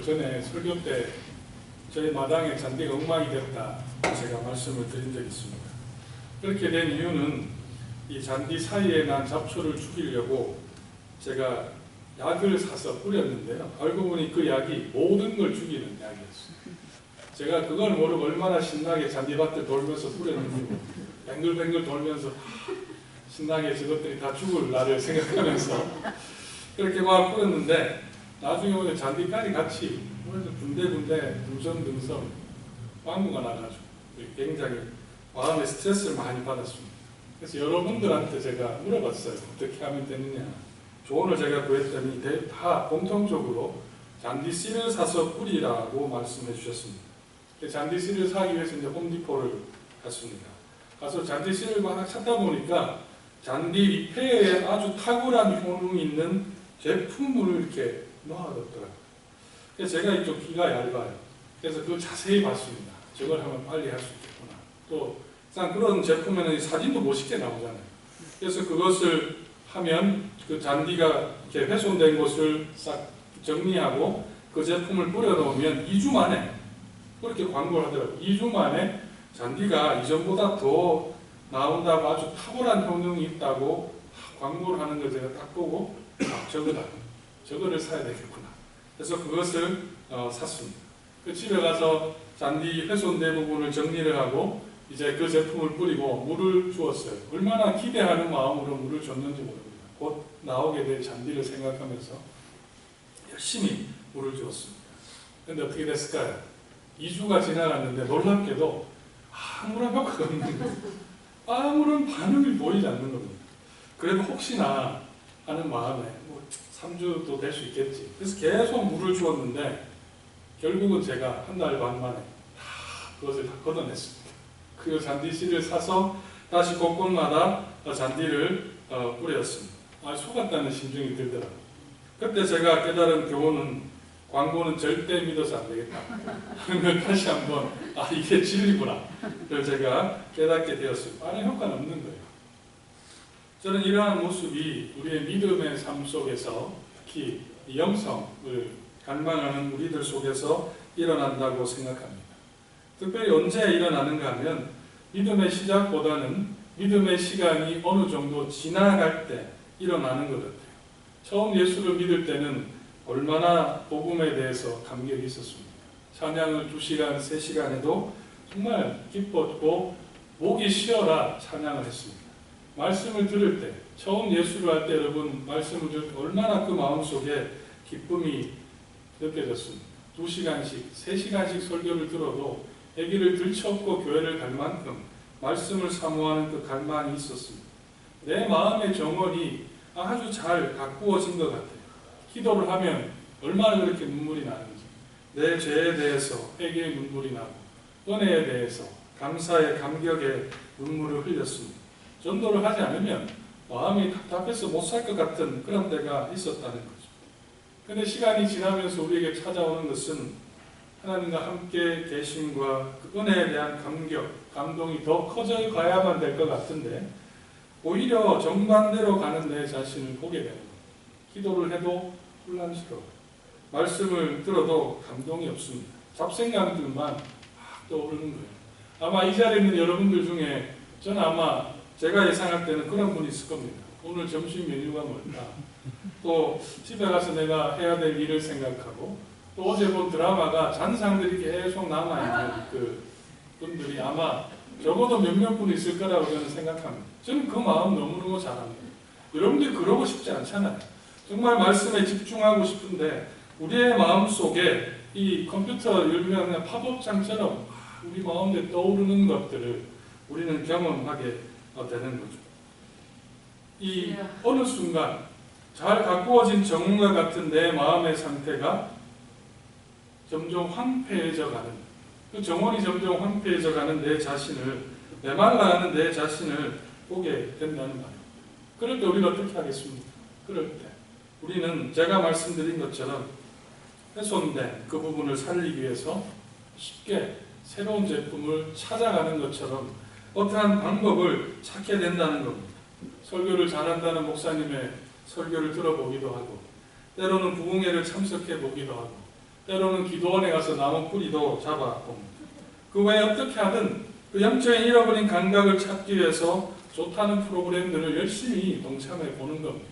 전에 설교 때 저희 마당에 잔디가 엉망이 됐다 제가 말씀을 드린 적이 있습니다. 그렇게 된 이유는 이 잔디 사이에 난 잡초를 죽이려고 제가 약을 사서 뿌렸는데요. 알고 보니 그 약이 모든 걸 죽이는 약이었어요. 제가 그걸 모르고 얼마나 신나게 잔디밭을 돌면서 뿌렸는지 뱅글뱅글 돌면서 신나게 저것들이 다 죽을 날을 생각하면서 그렇게 막 뿌렸는데 나중에 오늘 잔디까지 같이 군데군데 듬성듬성 빵구가 나가지고 굉장히 마음에 스트레스를 많이 받았습니다. 그래서 여러분들한테 제가 물어봤어요. 어떻게 하면 되느냐. 조언을 제가 구했더니 다 공통적으로 잔디씨를 사서 뿌리라고 말씀해 주셨습니다. 잔디씨를 사기 위해서 이제 홈디포를 갔습니다. 가서 잔디씨를 막 찾다 보니까 잔디 리페어에 아주 탁월한 효능이 있는 제품을 이렇게 놓아뒀더라고요. 그래서 제가 이쪽 귀가 얇아요. 그래서 그걸 자세히 봤습니다. 저걸 하면 빨리 할 수 있겠구나. 또 그런 제품에는 사진도 멋있게 나오잖아요. 그래서 그것을 하면 그 잔디가 이렇게 훼손된 곳을 싹 정리하고 그 제품을 뿌려놓으면 2주 만에 그렇게 광고를 하더라고요. 2주 만에 잔디가 이전보다 더 나온다고 아주 탁월한 효능이 있다고 광고를 하는 걸 제가 딱 보고 저거를 사야 되겠구나. 그래서 그것을 샀습니다. 그 집에 가서 잔디 훼손된 부분을 정리를 하고 이제 그 제품을 뿌리고 물을 주었어요. 얼마나 기대하는 마음으로 물을 줬는지 모릅니다. 곧 나오게 될 잔디를 생각하면서 열심히 물을 주었습니다. 그런데 어떻게 됐을까요? 2주가 지나갔는데 놀랍게도 아무런 효과가 없는 거예요. 아무런 반응이 보이지 않는 겁니다. 그래도 혹시나 하는 마음에 뭐 3주도 될 수 있겠지. 그래서 계속 물을 주었는데 결국은 제가 한 달 반 만에 그것을 다 걷어냈습니다. 그 잔디씨를 사서 다시 곳곳마다 잔디를 뿌렸습니다. 속았다는 심정이 들더라고요. 그때 제가 깨달은 교훈은 광고는 절대 믿어서 안 되겠다 하는 걸 다시 한번 이게 진리구나 그걸 제가 깨닫게 되었습니다. 아니 효과는 없는 거예요. 저는 이러한 모습이 우리의 믿음의 삶 속에서 특히 영성을 갈망하는 우리들 속에서 일어난다고 생각합니다. 특별히 언제 일어나는가 하면 믿음의 시작보다는 믿음의 시간이 어느 정도 지나갈 때 일어나는 것 같아요. 처음 예수를 믿을 때는 얼마나 복음에 대해서 감격이 있었습니다. 찬양을 2시간, 3시간 해도 정말 기뻤고 목이 쉬어라 찬양을 했습니다. 말씀을 들을 때, 처음 예수를 할 때 여러분 말씀을 들을 때 얼마나 그 마음속에 기쁨이 느껴졌습니다. 2시간씩, 3시간씩 설교를 들어도 애기를 들쳐업고 교회를 갈 만큼 말씀을 사모하는 그 갈망이 있었습니다. 내 마음의 정원이 아주 잘 가꾸어진 것 같아요. 기도를 하면 얼마나 그렇게 눈물이 나는지, 내 죄에 대해서 회개의 눈물이 나고 은혜에 대해서 감사의 감격의 눈물을 흘렸습니다. 전도를 하지 않으면 마음이 답답해서 못 살 것 같은 그런 때가 있었다는 거죠. 그런데 시간이 지나면서 우리에게 찾아오는 것은 하나님과 함께 계심과 그 은혜에 대한 감격, 감동이 더 커져 가야만 될 것 같은데 오히려 정반대로 가는 내 자신을 보게 되는 거예요. 기도를 해도 혼란스러워요. 말씀을 들어도 감동이 없습니다. 잡생각들만 막 떠오르는 거예요. 아마 이 자리에 있는 여러분들 중에 저는 아마 제가 예상할 때는 그런 분이 있을 겁니다. 오늘 점심 메뉴가 뭘까? 또 집에 가서 내가 해야 될 일을 생각하고 또 어제 본 드라마가 잔상들이 계속 남아있는 그 분들이 아마 적어도 몇몇 분 있을 거라고 저는 생각합니다. 저는 그 마음 너무너무 잘 압니다. 여러분들이 그러고 싶지 않잖아요. 정말 말씀에 집중하고 싶은데 우리의 마음속에 이 컴퓨터 열면 그냥 팝업창처럼 우리 마음에 떠오르는 것들을 우리는 경험하게 되는 거죠. 이 어느 순간 잘 가꾸어진 정원과 같은 내 마음의 상태가 점점 황폐해져 가는, 그 정원이 점점 황폐해져 가는 내 자신을, 메말라가는 내 자신을 보게 된다는 말이에요. 그럴 때 우리는 어떻게 하겠습니까? 그럴 때 우리는 제가 말씀드린 것처럼 훼손된 그 부분을 살리기 위해서 쉽게 새로운 제품을 찾아가는 것처럼 어떠한 방법을 찾게 된다는 겁니다. 설교를 잘한다는 목사님의 설교를 들어보기도 하고 때로는 부흥회를 참석해 보기도 하고 때로는 기도원에 가서 나무 뿌리도 잡아봅니다. 그 외에 어떻게 하든 그 영적인 잃어버린 감각을 찾기 위해서 좋다는 프로그램들을 열심히 동참해 보는 겁니다.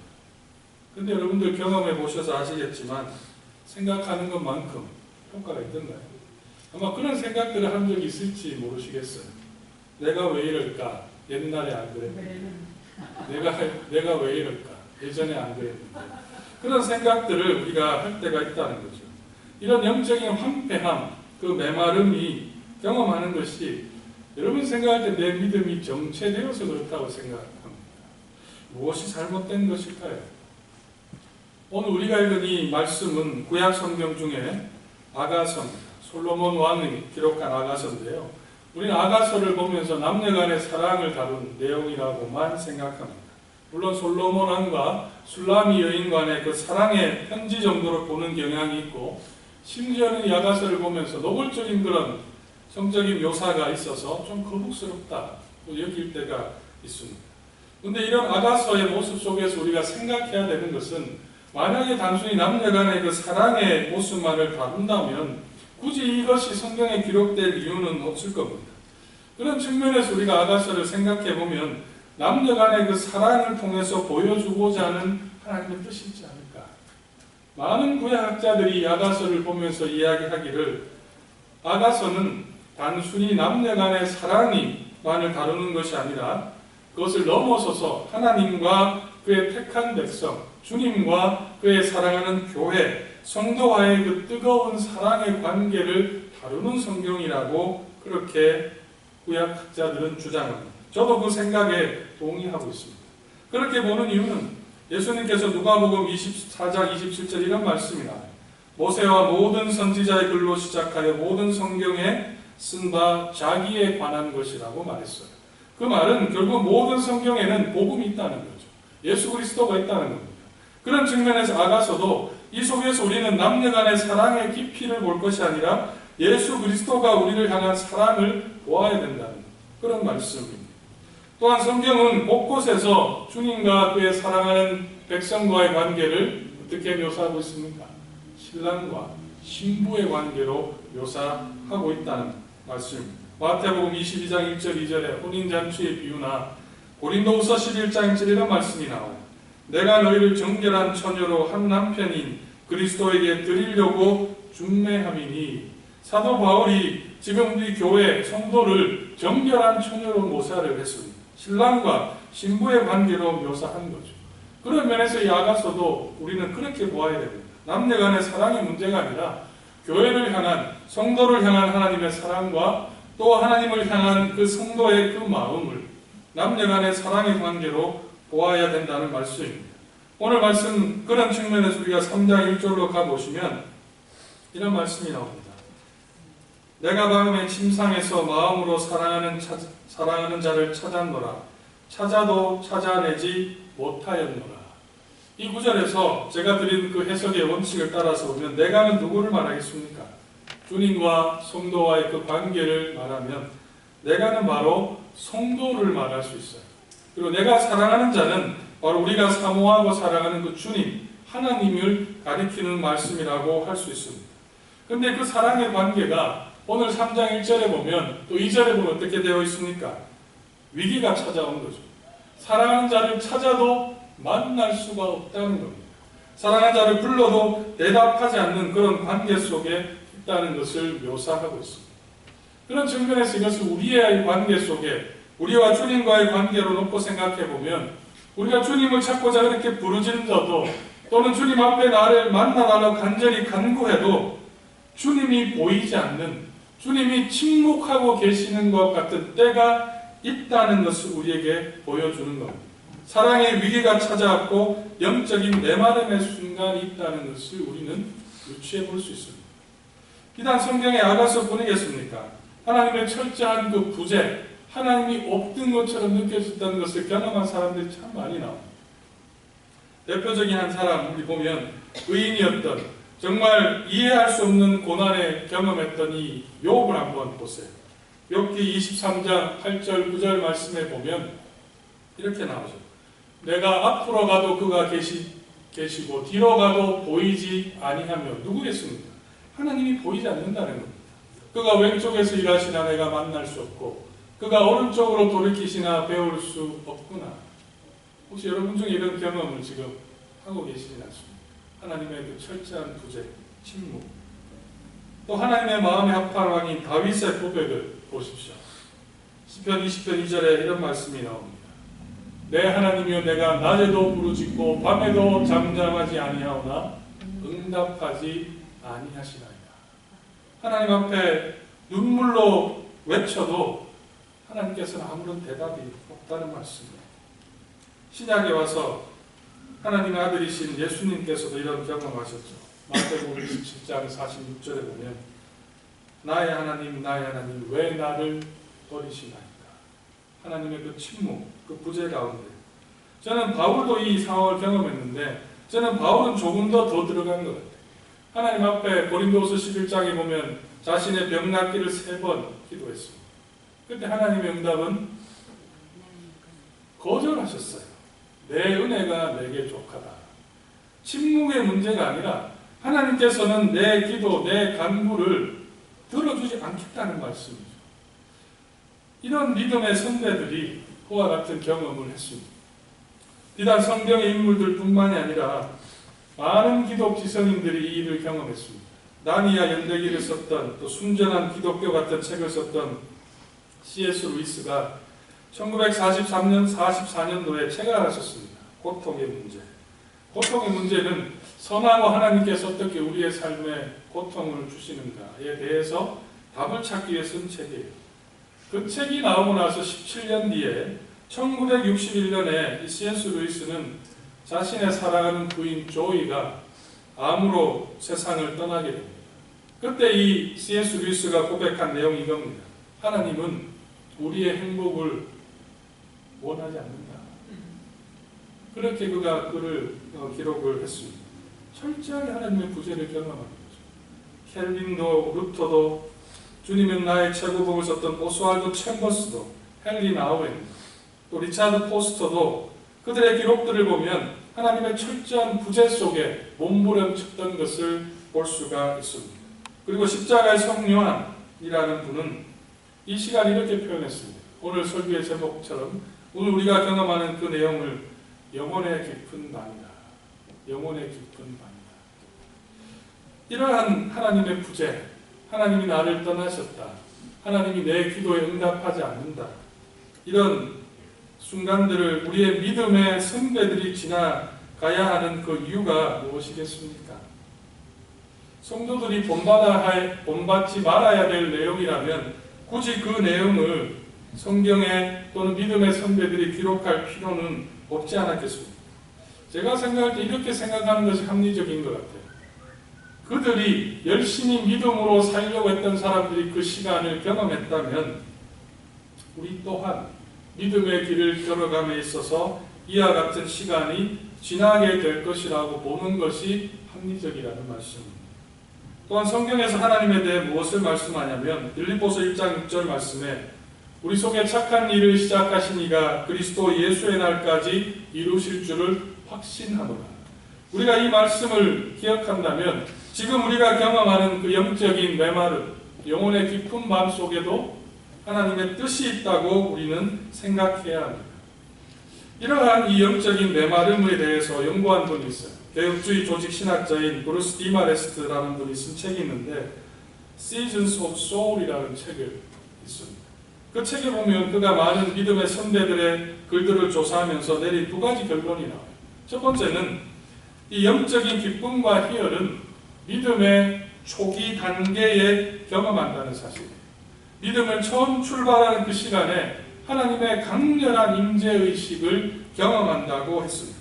근데 여러분들 경험해 보셔서 아시겠지만 생각하는 것만큼 효과가 있던가요? 아마 그런 생각들을 한 적이 있을지 모르시겠어요. 내가 왜 이럴까? 옛날에 안 그랬는데. 내가 왜 이럴까? 예전에 안 그랬는데. 그런 생각들을 우리가 할 때가 있다는 거죠. 이런 영적인 황폐함, 그 메마름이 경험하는 것이 여러분 생각할 때 내 믿음이 정체되어서 그렇다고 생각합니다. 무엇이 잘못된 것일까요? 오늘 우리가 읽은 이 말씀은 구약 성경 중에 아가서입니다. 솔로몬 왕이 기록한 아가서인데요. 우리는 아가서를 보면서 남녀간의 사랑을 다룬 내용이라고만 생각합니다. 물론 솔로몬 왕과 술라미 여인 간의 그 사랑의 편지 정도로 보는 경향이 있고, 심지어는 이 아가서를 보면서 노골적인 그런 성적인 묘사가 있어서 좀 거북스럽다 여길 때가 있습니다. 그런데 이런 아가서의 모습 속에서 우리가 생각해야 되는 것은, 만약에 단순히 남녀간의 그 사랑의 모습만을 다룬다면 굳이 이것이 성경에 기록될 이유는 없을 겁니다. 그런 측면에서 우리가 아가서를 생각해 보면 남녀간의 그 사랑을 통해서 보여주고자 하는 하나님의 뜻이 있지 않을까. 많은 구약학자들이 아가서를 보면서 이야기하기를, 아가서는 단순히 남녀간의 사랑만을 다루는 것이 아니라 그것을 넘어서서 하나님과 그의 택한 백성, 주님과 그의 사랑하는 교회, 성도와의 그 뜨거운 사랑의 관계를 다루는 성경이라고 그렇게 구약학자들은 주장합니다. 저도 그 생각에 동의하고 있습니다. 그렇게 보는 이유는 예수님께서 누가복음 24장 27절 이런 말씀이 나와요. 모세와 모든 선지자의 글로 시작하여 모든 성경에 쓴 바 자기에 관한 것이라고 말했어요. 그 말은 결국 모든 성경에는 복음이 있다는 거죠. 예수 그리스도가 있다는 겁니다. 그런 측면에서 아가서도 이 속에서 우리는 남녀간의 사랑의 깊이를 볼 것이 아니라 예수 그리스도가 우리를 향한 사랑을 보아야 된다는 그런 말씀입니다. 또한 성경은 곳곳에서 주님과 그의 사랑하는 백성과의 관계를 어떻게 묘사하고 있습니까? 신랑과 신부의 관계로 묘사하고 있다는 말씀입니다. 마태복음 22장 1절 2절에 혼인잔치의 비유나 고린도후서 11장 1절 이런 말씀이 나와요. 내가 너희를 정결한 처녀로 한 남편인 그리스도에게 드리려고 준매함이니, 사도 바울이 지금 우리 교회 성도를 정결한 처녀로 묘사를 했습니다. 신랑과 신부의 관계로 묘사한 거죠. 그런 면에서 이 아가서도 우리는 그렇게 보아야 됩니다. 남녀간의 사랑이 문제가 아니라 교회를 향한, 성도를 향한 하나님의 사랑과 또 하나님을 향한 그 성도의 그 마음을 남녀간의 사랑의 관계로 보아야 된다는 말씀입니다. 오늘 말씀 그런 측면에서 우리가 3장 1절로 가보시면 이런 말씀이 나옵니다. 내가 밤에 침상에서 마음으로 사랑하는 자를 찾았노라. 찾아도 찾아내지 못하였노라. 이 구절에서 제가 드린 그 해석의 원칙을 따라서 보면 내가는 누구를 말하겠습니까? 주님과 성도와의 그 관계를 말하면 내가는 바로 성도를 말할 수 있어요. 그리고 내가 사랑하는 자는 바로 우리가 사모하고 사랑하는 그 주님, 하나님을 가리키는 말씀이라고 할 수 있습니다. 그런데 그 사랑의 관계가 오늘 3장 1절에 보면 또 2절에 보면 어떻게 되어 있습니까? 위기가 찾아온 거죠. 사랑하는 자를 찾아도 만날 수가 없다는 겁니다. 사랑하는 자를 불러도 대답하지 않는 그런 관계 속에 있다는 것을 묘사하고 있습니다. 그런 측면에서 이것을 우리의 관계 속에, 우리와 주님과의 관계로 놓고 생각해 보면, 우리가 주님을 찾고자 그렇게 부르짖어도 또는 주님 앞에 나를 만나달라고 간절히 간구해도 주님이 보이지 않는, 주님이 침묵하고 계시는 것 같은 때가 있다는 것을 우리에게 보여주는 겁니다. 사랑의 위기가 찾아왔고 영적인 메마름의 순간이 있다는 것을 우리는 유추해 볼 수 있습니다. 비단 성경의 아가서뿐이겠습니까? 하나님의 철저한 그 부재, 하나님이 없던 것처럼 느껴졌다는 것을 경험한 사람들이 참 많이 나옵니다. 대표적인 한 사람 우리 보면 의인이었던, 정말 이해할 수 없는 고난에 경험했던 이 욥을 한번 보세요. 욥기 23장 8절 9절 말씀에 보면 이렇게 나오죠. 내가 앞으로 가도 그가 계시고 뒤로 가도 보이지 아니하며, 누구겠습니까? 하나님이 보이지 않는다는 겁니다. 그가 왼쪽에서 일하시나 내가 만날 수 없고 그가 오른쪽으로 돌이키시나 배울 수 없구나. 혹시 여러분 중에 이런 경험을 지금 하고 계시진 않습니까? 하나님의 그 철저한 부재, 침묵. 또 하나님의 마음의 합판왕인 다윗의 고백을 보십시오. 시편 20편 2절에 이런 말씀이 나옵니다. 내 하나님이여 내가 낮에도 부르짖고 밤에도 잠잠하지 아니하오나 응답하지 아니하시나이다. 하나님 앞에 눈물로 외쳐도 하나님께서는 아무런 대답이 없다는 말씀입니다. 신약에 와서 하나님의 아들이신 예수님께서도 이런 경험하셨죠. 마태복음 27장 46절에 보면 나의 하나님 왜 나를 버리시나이까. 하나님의 그 침묵, 그 부재 가운데 저는 바울도 이 상황을 경험했는데 저는 바울은 조금 더 들어간 것 같아요. 하나님 앞에 고린도후서 11장에 보면 자신의 병 낫기를 3번 기도했습니다. 그때 하나님의 응답은 거절하셨어요. 내 은혜가 내게 족하다. 침묵의 문제가 아니라 하나님께서는 내 기도, 내 간구를 들어주지 않겠다는 말씀이죠. 이런 믿음의 선배들이 그와 같은 경험을 했습니다. 비단 성경의 인물들 뿐만이 아니라 많은 기독 지성인들이 이 일을 경험했습니다. 나니아 연대기를 썼던 또 순전한 기독교 같은 책을 썼던 C.S. 루이스가 1943년, 44년도에 책을 하나 썼습니다. 고통의 문제. 고통의 문제는 선하고 하나님께서 어떻게 우리의 삶에 고통을 주시는가에 대해서 답을 찾기 위해 쓴 책이에요. 그 책이 나오고 나서 17년 뒤에 1961년에 이 C.S. 루이스는 자신의 사랑하는 부인 조이가 암으로 세상을 떠나게 됩니다. 그때 이 C.S. 루이스가 고백한 내용이 이겁니다. 하나님은 우리의 행복을 원하지 않는다. 그렇게 그가 글을 기록을 했습니다. 철저하게 하나님의 부재를 경험하는 거죠. 켈빈도 루터도 주님은 나의 최고봉을 썼던 오스왈드 챔버스도 헨리 나우엔 또 리차드 포스터도 그들의 기록들을 보면 하나님의 철저한 부재 속에 몸부림쳤던 것을 볼 수가 있습니다. 그리고 십자가의 성요한이라는 분은 이 시간 이렇게 표현했습니다. 오늘 설교의 제목처럼 오늘 우리가 경험하는 그 내용을 영혼의 깊은 밤이다. 영혼의 깊은 밤이다. 이러한 하나님의 부재, 하나님이 나를 떠나셨다. 하나님이 내 기도에 응답하지 않는다. 이런 순간들을 우리의 믿음의 선배들이 지나가야 하는 그 이유가 무엇이겠습니까? 성도들이 본받지 말아야 될 내용이라면 굳이 그 내용을 성경에 또는 믿음의 선배들이 기록할 필요는 없지 않았겠습니까? 제가 생각할 때 이렇게 생각하는 것이 합리적인 것 같아요. 그들이 열심히 믿음으로 살려고 했던 사람들이 그 시간을 경험했다면 우리 또한 믿음의 길을 걸어감에 있어서 이와 같은 시간이 지나게 될 것이라고 보는 것이 합리적이라는 말씀입니다. 또한 성경에서 하나님에 대해 무엇을 말씀하냐면 빌립보서 1장 6절 말씀에 우리 속에 착한 일을 시작하신 이가 그리스도 예수의 날까지 이루실 줄을 확신하노라. 우리가 이 말씀을 기억한다면 지금 우리가 경험하는 그 영적인 메마름, 영혼의 깊은 밤 속에도 하나님의 뜻이 있다고 우리는 생각해야 합니다. 이러한 이 영적인 메마름에 대해서 연구한 분이 있어요. 개혁주의 조직 신학자인 브루스 디마레스트라는 분이 쓴 책이 있는데 Seasons of Soul이라는 책을 있습니다. 그 책에 보면 그가 많은 믿음의 선배들의 글들을 조사하면서 내린 두 가지 결론이 나와요. 첫 번째는 이 영적인 기쁨과 희열은 믿음의 초기 단계에 경험한다는 사실이에요. 믿음을 처음 출발하는 그 시간에 하나님의 강렬한 임재의식을 경험한다고 했습니다.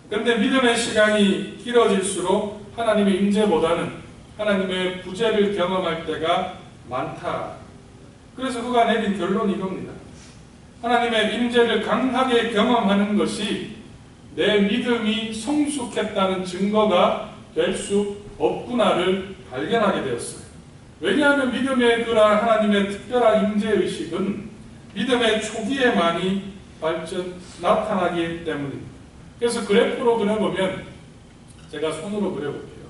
그런데 믿음의 시간이 길어질수록 하나님의 임재보다는 하나님의 부재를 경험할 때가 많다. 그래서 그가 내린 결론이 이겁니다. 하나님의 임재를 강하게 경험하는 것이 내 믿음이 성숙했다는 증거가 될 수 없구나를 발견하게 되었어요. 왜냐하면 믿음의 그런 하나님의 특별한 임재의식은 믿음의 초기에만이 나타나기 때문입니다. 그래서 그래프로 그려보면 제가 손으로 그려볼게요.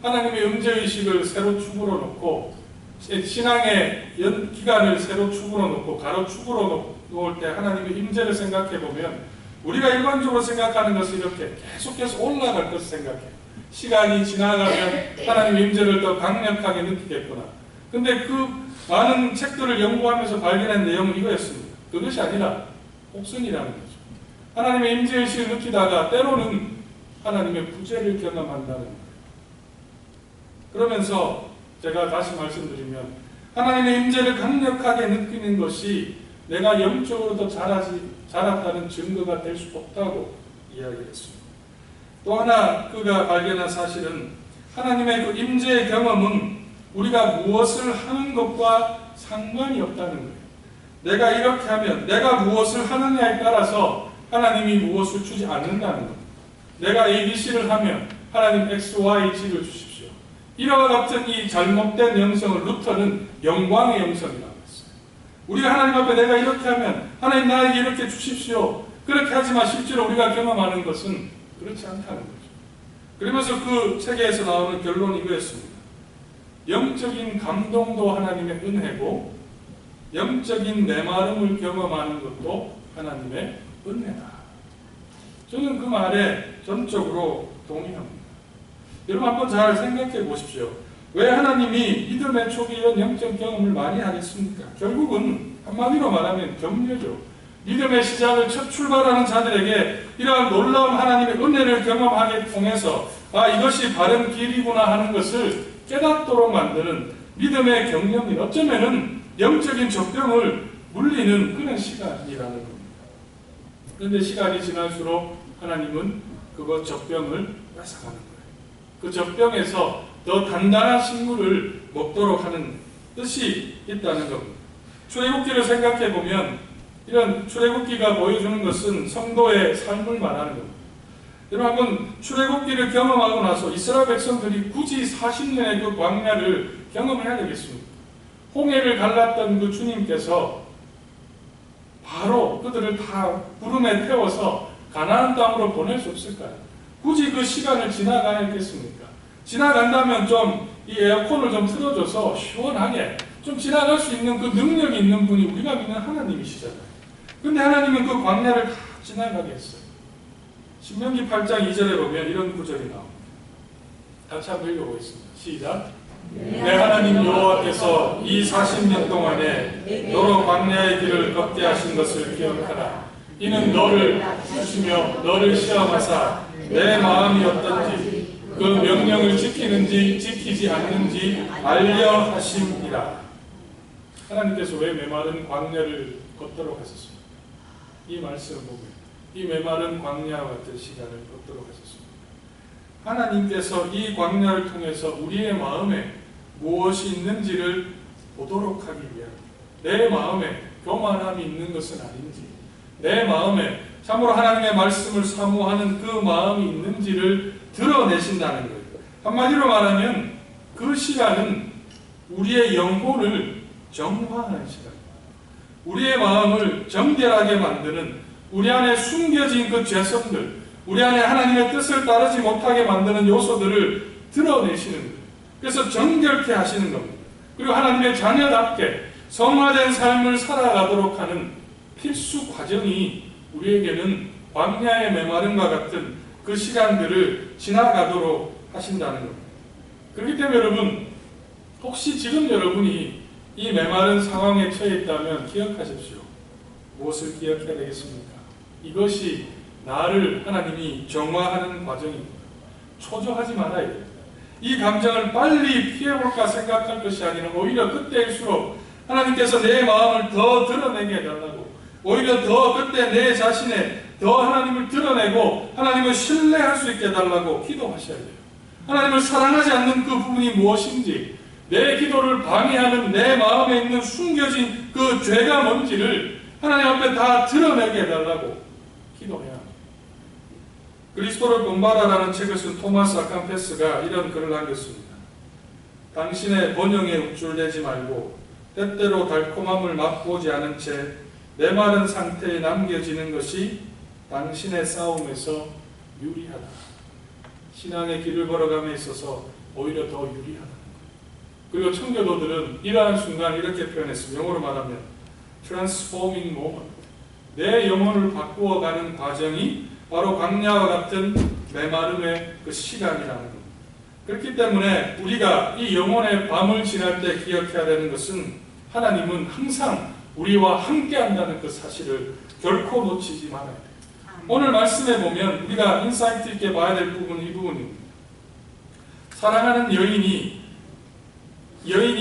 하나님의 음재의식을 새로 축으로 놓고 신앙의 기간을 새로 축으로 놓고 가로 축으로 놓을 때 하나님의 임재를 생각해 보면 우리가 일반적으로 생각하는 것은 이렇게 계속해서 올라갈 것을 생각해요. 시간이 지나가면 하나님의 임재를 더 강력하게 느끼겠구나. 근데 그 많은 책들을 연구하면서 발견한 내용은 이거였습니다. 그것이 아니라 혹선이라는 거죠. 하나님의 임재의식을 느끼다가 때로는 하나님의 부재를 경험한다는 거예요. 그러면서 제가 다시 말씀드리면 하나님의 임재를 강력하게 느끼는 것이 내가 영적으로 더 자랐다는 증거가 될 수 없다고 이야기했습니다. 또 하나 그가 발견한 사실은 하나님의 그 임재의 경험은 우리가 무엇을 하는 것과 상관이 없다는 거예요. 내가 이렇게 하면 내가 무엇을 하느냐에 따라서 하나님이 무엇을 주지 않는다는 겁니다. 내가 ABC를 하면 하나님 X, Y, G를 주십시오. 이와 같은 이 잘못된 영성을 루터는 영광의 영성이라고 했어요. 우리가 하나님 앞에 내가 이렇게 하면 하나님 나에게 이렇게 주십시오. 그렇게 하지만 실제로 우리가 경험하는 것은 그렇지 않다는 거죠. 그러면서 그 책에서 나오는 결론이 이거였습니다. 영적인 감동도 하나님의 은혜고 영적인 메마름을 경험하는 것도 하나님의 은혜다. 저는 그 말에 전적으로 동의합니다. 여러분 한번 잘 생각해 보십시오. 왜 하나님이 믿음의 초기 이런 영적 경험을 많이 하겠습니까? 결국은 한마디로 말하면 격려죠. 믿음의 시작을 첫 출발하는 자들에게 이러한 놀라운 하나님의 은혜를 경험하게 통해서 이것이 바른 길이구나 하는 것을 깨닫도록 만드는 믿음의 격려입니다. 어쩌면은 영적인 젖병을 물리는 그런 시간이라는 겁니다. 그런데 시간이 지날수록 하나님은 그거 젖병을 뺏어가는 거예요. 그 젖병에서 더 단단한 식물을 먹도록 하는 뜻이 있다는 겁니다. 출애굽기를 생각해 보면 이런 출애굽기가 보여주는 것은 성도의 삶을 말하는 겁니다. 여러분 한번 출애굽기를 경험하고 나서 이스라엘 백성들이 굳이 40년의 그 광야를 경험해야 되겠습니까? 홍해를 갈랐던 그 주님께서 바로 그들을 다 구름에 태워서 가나안 땅으로 보낼 수 없을까요? 굳이 그 시간을 지나가야 했겠습니까? 지나간다면 좀 이 에어컨을 좀 틀어줘서 시원하게 좀 지나갈 수 있는 그 능력이 있는 분이 우리가 믿는 하나님이시잖아요. 근데 하나님은 그 광야를 다 지나가게 했어요. 신명기 8장 2절에 보면 이런 구절이 나옵니다. 같이 한번 읽어보겠습니다. 시작. 내 하나님 여호와께서 이 40년 동안에 너로 광야의 길을 걷게 하신 것을 기억하라. 이는 너를 주시며 너를 시험하사 내 마음이 어떤지 그 명령을 지키는지 지키지 않는지 알려 하심이라. 하나님께서 왜 메마른 광야를 걷도록 하셨습니까? 이 말씀을 보면 이 메마른 광야와 같은 시간을 걷도록 하셨습니다. 하나님께서 이 광야를 통해서 우리의 마음에 무엇이 있는지를 보도록 하기 위함. 내 마음에 교만함이 있는 것은 아닌지, 내 마음에 참으로 하나님의 말씀을 사모하는 그 마음이 있는지를 드러내신다는 거예요. 한마디로 말하면 그 시간은 우리의 영혼을 정화하는 시간입니다. 우리의 마음을 정결하게 만드는, 우리 안에 숨겨진 그 죄성들, 우리 안에 하나님의 뜻을 따르지 못하게 만드는 요소들을 드러내시는 거예요. 그래서 정결케 하시는 겁니다. 그리고 하나님의 자녀답게 성화된 삶을 살아가도록 하는 필수 과정이 우리에게는 광야의 메마름과 같은 그 시간들을 지나가도록 하신다는 겁니다. 그렇기 때문에 여러분, 혹시 지금 여러분이 이 메마른 상황에 처해 있다면 기억하십시오. 무엇을 기억해야 되겠습니까? 이것이 나를 하나님이 정화하는 과정입니다. 초조하지 말아야 됩니다. 이 감정을 빨리 피해볼까 생각할 것이 아니라 오히려 그때일수록 하나님께서 내 마음을 더 드러내게 해달라고, 오히려 더 그때 내 자신에 더 하나님을 드러내고 하나님을 신뢰할 수 있게 해달라고 기도하셔야 돼요. 하나님을 사랑하지 않는 그 부분이 무엇인지, 내 기도를 방해하는 내 마음에 있는 숨겨진 그 죄가 뭔지를 하나님 앞에 다 드러내게 해달라고 기도해야 합니다. 그리스도를 본받아라는 책을 쓴 토마스 아캄페스가 이런 글을 남겼습니다. 당신의 번영에 우쭐대지 말고 때때로 달콤함을 맛보지 않은 채 메마른 상태에 남겨지는 것이 당신의 싸움에서 유리하다. 신앙의 길을 걸어감에 있어서 오히려 더 유리하다는 거예요. 그리고 청교도들은 이러한 순간 이렇게 표현했습니다. 영어로 말하면 transforming moment. 내 영혼을 바꾸어가는 과정이 바로 광야와 같은 메마름의 그 시간이라는 겁니다. 그렇기 때문에 우리가 이 영혼의 밤을 지날 때 기억해야 되는 것은 하나님은 항상 우리와 함께한다는 그 사실을 결코 놓치지 말아야 돼요. 오늘 말씀에 보면 우리가 인사이트 있게 봐야 될 부분은 이 부분입니다. 사랑하는 여인이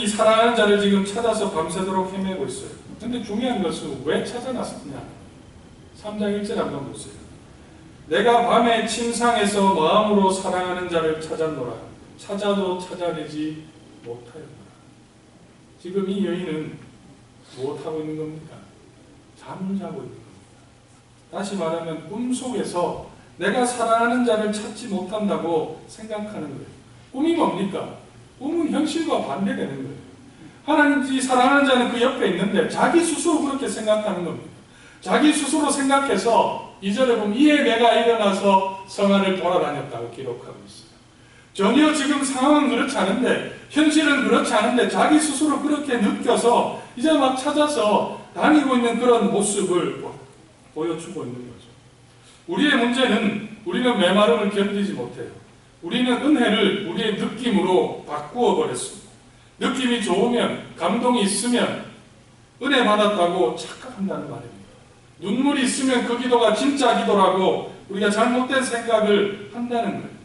사랑하는 자를 지금 찾아서 밤새도록 헤매고 있어요. 근데 중요한 것은 왜 찾아났느냐? 3장 1절 한번 보세요. 내가 밤에 침상에서 마음으로 사랑하는 자를 찾았노라. 찾아도 찾아내지 못하였노라. 지금 이 여인은 무엇하고 있는 겁니까? 잠을 자고 있는 겁니다. 다시 말하면 꿈속에서 내가 사랑하는 자를 찾지 못한다고 생각하는 거예요. 꿈이 뭡니까? 꿈은 현실과 반대되는 거예요. 하나님이 사랑하는 자는 그 옆에 있는데 자기 스스로 그렇게 생각하는 겁니다. 자기 스스로 생각해서 2절에 보면 이에 내가 일어나서 성 안을 돌아다녔다고 기록하고 있어요. 전혀 지금 상황은 그렇지 않은데, 현실은 그렇지 않은데 자기 스스로 그렇게 느껴서 이제 막 찾아서 다니고 있는 그런 모습을 보여주고 있는 거죠. 우리의 문제는 우리는 메마름을 견디지 못해요. 우리는 은혜를 우리의 느낌으로 바꾸어 버렸습니다. 느낌이 좋으면, 감동이 있으면 은혜 받았다고 착각한다는 말입니다. 눈물이 있으면 그 기도가 진짜 기도라고 우리가 잘못된 생각을 한다는 거예요.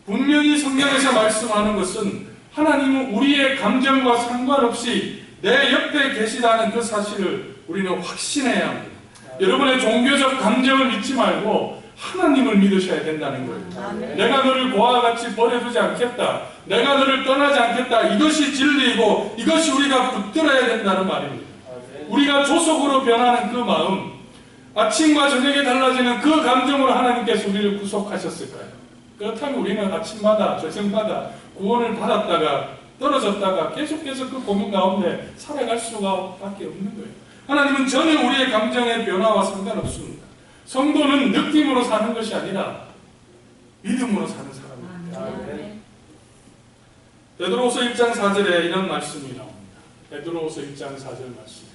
분명히 성경에서 말씀하는 것은 하나님은 우리의 감정과 상관없이 내 옆에 계시다는 그 사실을 우리는 확신해야 합니다. 여러분의 종교적 감정을 믿지 말고 하나님을 믿으셔야 된다는 거예요. 내가 너를 고아와 같이 버려두지 않겠다. 내가 너를 떠나지 않겠다. 이것이 진리이고 이것이 우리가 붙들어야 된다는 말입니다. 우리가 조속으로 변하는 그 마음, 아침과 저녁에 달라지는 그 감정으로 하나님께서 우리를 구속하셨을까요? 그렇다면 우리는 아침마다 저녁마다 구원을 받았다가 떨어졌다가 계속해서 그 고민 가운데 살아갈 수밖에 없는 거예요. 하나님은 전혀 우리의 감정의 변화와 상관없습니다. 성도는 느낌으로 사는 것이 아니라 믿음으로 사는 사람입니다. 베드로후서 1장 4절에 이런 말씀이 나옵니다. 베드로후서 1장 4절 말씀.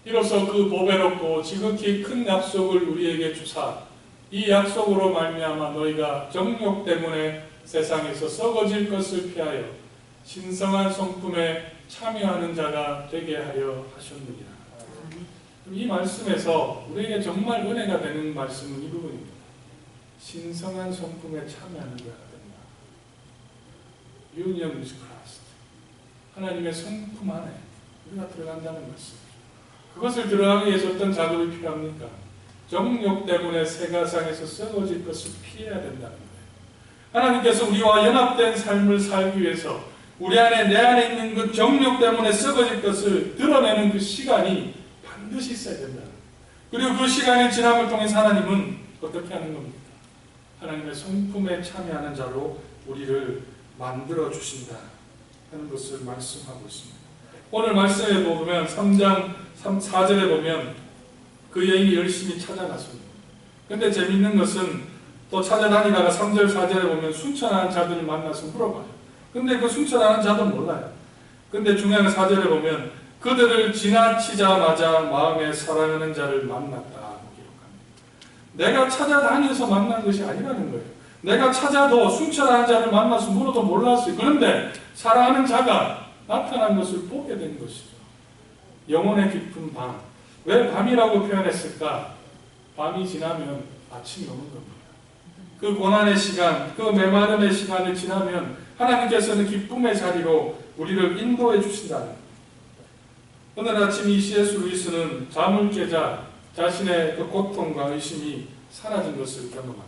이로써 그 보배롭고 지극히 큰 약속을 우리에게 주사 이 약속으로 말미암아 너희가 정욕 때문에 세상에서 썩어질 것을 피하여 신성한 성품에 참여하는 자가 되게 하려 하셨느니라. 이 말씀에서 우리에게 정말 은혜가 되는 말씀은 이 부분입니다. 신성한 성품에 참여하는 자가 된다. Union with Christ. 하나님의 성품 안에 우리가 들어간다는 말씀. 그것을 들어가기 위해서 어떤 작업이 필요합니까? 정욕 때문에 세가상에서 썩어질 것을 피해야 된다는 거예요. 하나님께서 우리와 연합된 삶을 살기 위해서 우리 안에 내 안에 있는 그 정욕 때문에 썩어질 것을 드러내는 그 시간이 반드시 있어야 된다. 그리고 그 시간의 지남을 통해서 하나님은 어떻게 하는 겁니까? 하나님의 성품에 참여하는 자로 우리를 만들어 주신다 하는 것을 말씀하고 있습니다. 오늘 말씀에 보면 3장 4절에 보면 그 여인이 열심히 찾아갔습니다. 근데 재밌는 것은 또 찾아다니다가 3절 4절에 보면 순천한 자들을 만나서 물어봐요. 근데 그 순천하는 자도 몰라요. 근데 중요한 4절에 보면 그들을 지나치자마자 마음에 사랑하는 자를 만났다고 기록합니다. 내가 찾아다녀서 만난 것이 아니라는 거예요. 내가 찾아도 순천하는 자를 만나서 물어도 몰랐어요. 그런데 사랑하는 자가 나타난 것을 보게 된 것이죠. 영혼의 깊은 밤. 왜 밤이라고 표현했을까? 밤이 지나면 아침이 오는 겁니다. 그 고난의 시간, 그 메마름의 시간을 지나면 하나님께서는 기쁨의 자리로 우리를 인도해 주신다는 거예요. 오늘 아침 이 C.S. 루이스는 잠을 깨자 자신의 그 고통과 의심이 사라진 것을 경험합니다.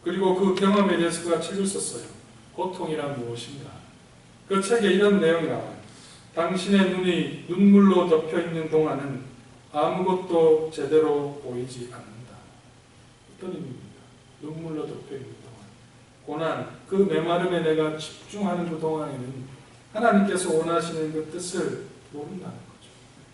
그리고 그 경험에 대해서 그가 책을 썼어요. 고통이란 무엇인가? 그 책에 이런 내용이 나와요. 당신의 눈이 눈물로 덮여있는 동안은 아무것도 제대로 보이지 않는다. 어떤 의미입니까? 눈물로 덮여있는 동안. 고난, 그 메마름에 내가 집중하는 그 동안에는 하나님께서 원하시는 그 뜻을 모른다는 거죠.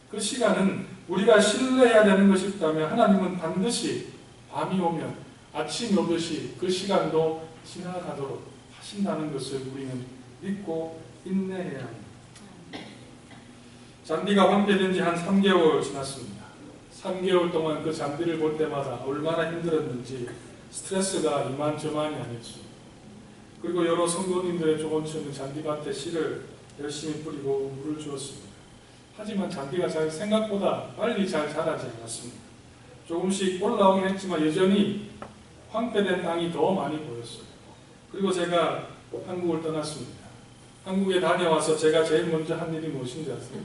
그 시간은 우리가 신뢰해야 되는 것이 있다면 하나님은 반드시 밤이 오면 아침이 오듯이 그 시간도 지나가도록 하신다. 하신다는 것을 우리는 믿고 인내해야 합니다. 잔디가 황폐된 지 한 3개월 지났습니다. 3개월 동안 그 잔디를 볼 때마다 얼마나 힘들었는지 스트레스가 이만저만이 아니었습니다. 그리고 여러 성도님들의 조언처럼 잔디밭에 씨를 열심히 뿌리고 물을 주었습니다. 하지만 잔디가 생각보다 빨리 잘 자라지 않았습니다. 조금씩 올라오긴 했지만 여전히 황폐된 땅이 더 많이 보였어요. 그리고 제가 한국을 떠났습니다. 한국에 다녀와서 제가 제일 먼저 한 일이 무엇인지 아세요?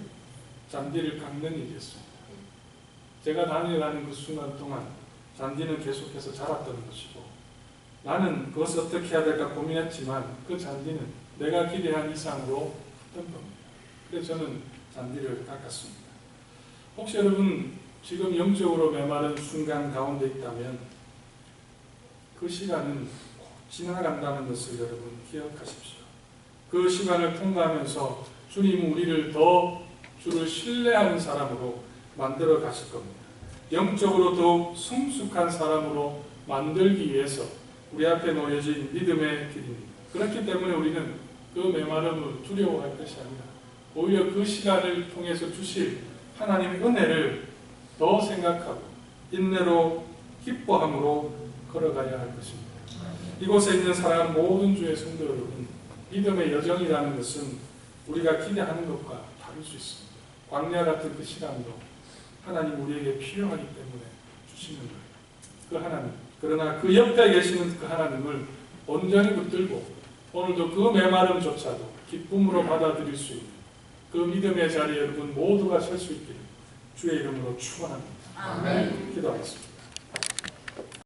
잔디를 깎는 일이었습니다. 제가 다녀가는 그 순간 동안 잔디는 계속해서 자랐던 것이고 나는 그것을 어떻게 해야 될까 고민했지만 그 잔디는 내가 기대한 이상으로 컸던 겁니다. 그래서 저는 잔디를 깎았습니다. 혹시 여러분 지금 영적으로 메마른 순간 가운데 있다면 그 시간은 지나간다는 것을 여러분 기억하십시오. 그 시간을 통과하면서 주님은 우리를 더 주를 신뢰하는 사람으로 만들어 가실 겁니다. 영적으로 더욱 성숙한 사람으로 만들기 위해서 우리 앞에 놓여진 믿음의 길입니다. 그렇기 때문에 우리는 그 메마름을 두려워할 것이 아니라 오히려 그 시간을 통해서 주실 하나님의 은혜를 더 생각하고 인내로 기뻐함으로 걸어가야 할 것입니다. 이곳에 있는 사랑하는 모든 주의 성도 여러분, 믿음의 여정이라는 것은 우리가 기대하는 것과 다를 수 있습니다. 광야 같은 그 시간도 하나님 우리에게 필요하기 때문에 주시는 거예요. 그 하나님, 그러나 그 옆에 계시는 그 하나님을 온전히 붙들고 오늘도 그 메마름조차도 기쁨으로 받아들일 수 있는 그 믿음의 자리에 여러분 모두가 설 수 있기를 주의 이름으로 축원합니다. 아멘. 기도하겠습니다.